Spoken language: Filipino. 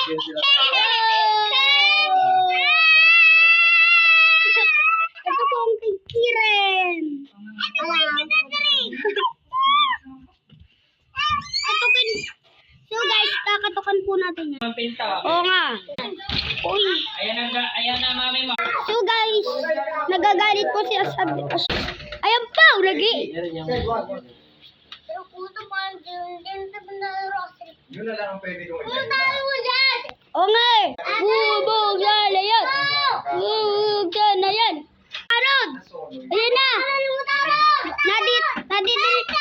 Ito po ang kay Kiren. So guys, kakatukan po natin yan. Ang pinto. Oo nga. Uy. Ayan na, mami mo. So guys, nagagalit po si Asab. Ayan pa, lagi. Pero puto pa ang Yun na lang ang pwede kong Oo nga eh. Bubog yan na yan. Bubog yan na yan. Arod! Ayan na. Nadit